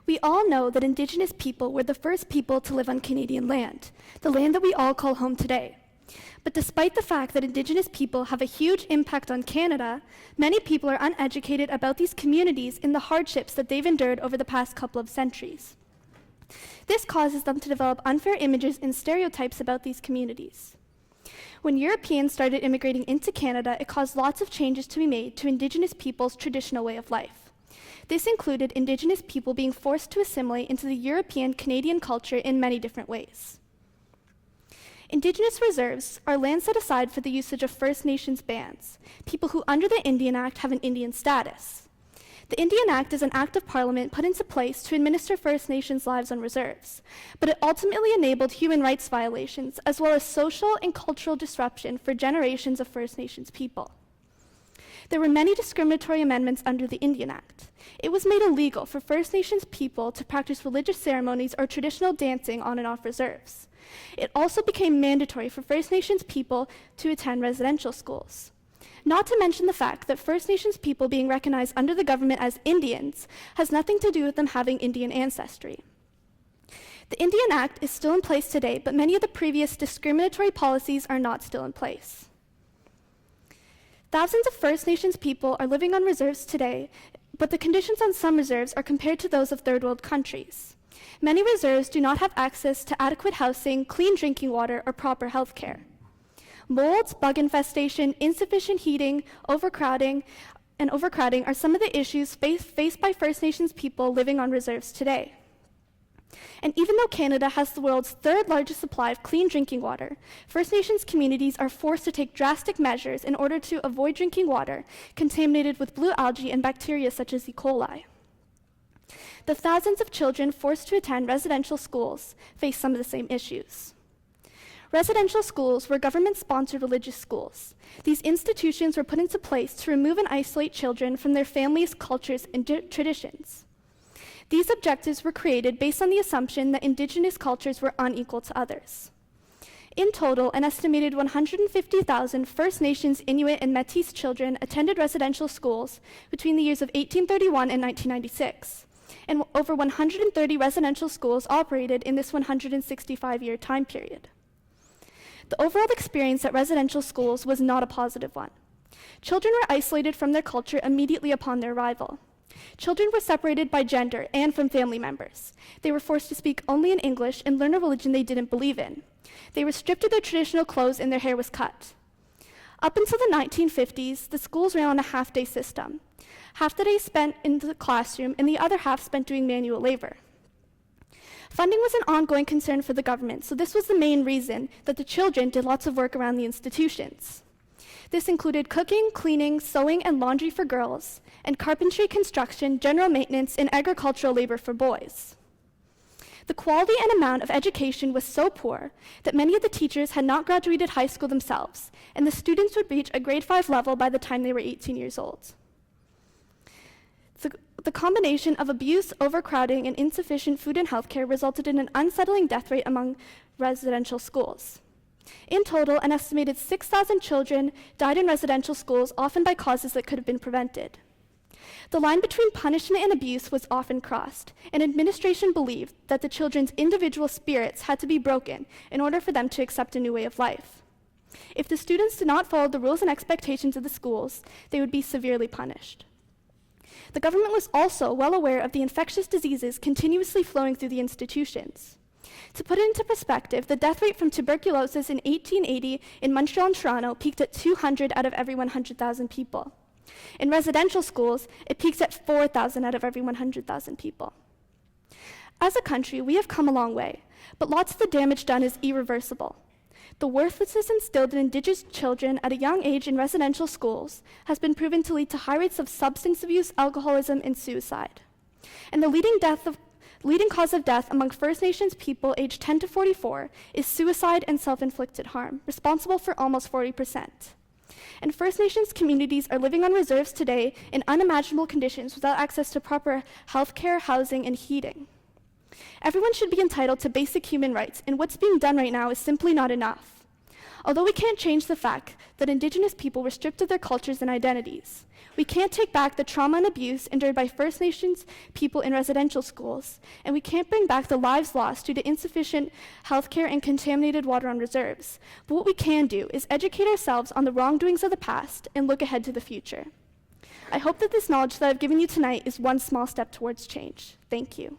We all know that Indigenous people were the first people to live on Canadian land, the land that we all call home today. But despite the fact that Indigenous people have a huge impact on Canada, many people are uneducated about these communities and the hardships that they've endured over the past couple of centuries. This causes them to develop unfair images and stereotypes about these communities. When Europeans started immigrating into Canada, it caused lots of changes to be made to Indigenous people's traditional way of life. This included Indigenous people being forced to assimilate into the European-Canadian culture in many different ways. Indigenous reserves are land set aside for the usage of First Nations bands, people who under the Indian Act have an Indian status. The Indian Act is an act of Parliament put into place to administer First Nations lives on reserves, but it ultimately enabled human rights violations as well as social and cultural disruption for generations of First Nations people. There were many discriminatory amendments under the Indian Act. It was made illegal for First Nations people to practice religious ceremonies or traditional dancing on and off reserves. It also became mandatory for First Nations people to attend residential schools. Not to mention the fact that First Nations people being recognized under the government as Indians has nothing to do with them having Indian ancestry. The Indian Act is still in place today, but many of the previous discriminatory policies are not still in place. Thousands of First Nations people are living on reserves today, but the conditions on some reserves are compared to those of third world countries. Many reserves do not have access to adequate housing, clean drinking water, or proper health care. Mold, bug infestation, insufficient heating, overcrowding are some of the issues faced by First Nations people living on reserves today. And even though Canada has the world's third largest supply of clean drinking water, First Nations communities are forced to take drastic measures in order to avoid drinking water contaminated with blue algae and bacteria such as E. coli. The thousands of children forced to attend residential schools face some of the same issues. Residential schools were government-sponsored religious schools. These institutions were put into place to remove and isolate children from their families, cultures, and traditions. These objectives were created based on the assumption that Indigenous cultures were unequal to others. In total, an estimated 150,000 First Nations, Inuit, and Métis children attended residential schools between the years of 1831 and 1996, and over 130 residential schools operated in this 165-year time period. The overall experience at residential schools was not a positive one. Children were isolated from their culture immediately upon their arrival. Children were separated by gender and from family members. They were forced to speak only in English and learn a religion they didn't believe in. They were stripped of their traditional clothes and their hair was cut. Up until the 1950s, the schools ran on a half-day system. Half the day spent in the classroom and the other half spent doing manual labor. Funding was an ongoing concern for the government, so this was the main reason that the children did lots of work around the institutions. This included cooking, cleaning, sewing, and laundry for girls, and carpentry, construction, general maintenance, and agricultural labor for boys. The quality and amount of education was so poor that many of the teachers had not graduated high school themselves, and the students would reach a grade 5 level by the time they were 18 years old. The combination of abuse, overcrowding, and insufficient food and healthcare resulted in an unsettling death rate among residential schools. In total, an estimated 6,000 children died in residential schools, often by causes that could have been prevented. The line between punishment and abuse was often crossed, and administration believed that the children's individual spirits had to be broken in order for them to accept a new way of life. If the students did not follow the rules and expectations of the schools, they would be severely punished. The government was also well aware of the infectious diseases continuously flowing through the institutions. To put it into perspective, the death rate from tuberculosis in 1880 in Montreal and Toronto peaked at 200 out of every 100,000 people. In residential schools, it peaks at 4,000 out of every 100,000 people. As a country, we have come a long way, but lots of the damage done is irreversible. The worthlessness instilled in Indigenous children at a young age in residential schools has been proven to lead to high rates of substance abuse, alcoholism, and suicide. And the leading cause of death among First Nations people aged 10 to 44 is suicide and self-inflicted harm, responsible for almost 40%. And First Nations communities are living on reserves today in unimaginable conditions without access to proper healthcare, housing, and heating. Everyone should be entitled to basic human rights, and what's being done right now is simply not enough. Although we can't change the fact that Indigenous people were stripped of their cultures and identities, we can't take back the trauma and abuse endured by First Nations people in residential schools, and we can't bring back the lives lost due to insufficient healthcare and contaminated water on reserves. But what we can do is educate ourselves on the wrongdoings of the past and look ahead to the future. I hope that this knowledge that I've given you tonight is one small step towards change. Thank you.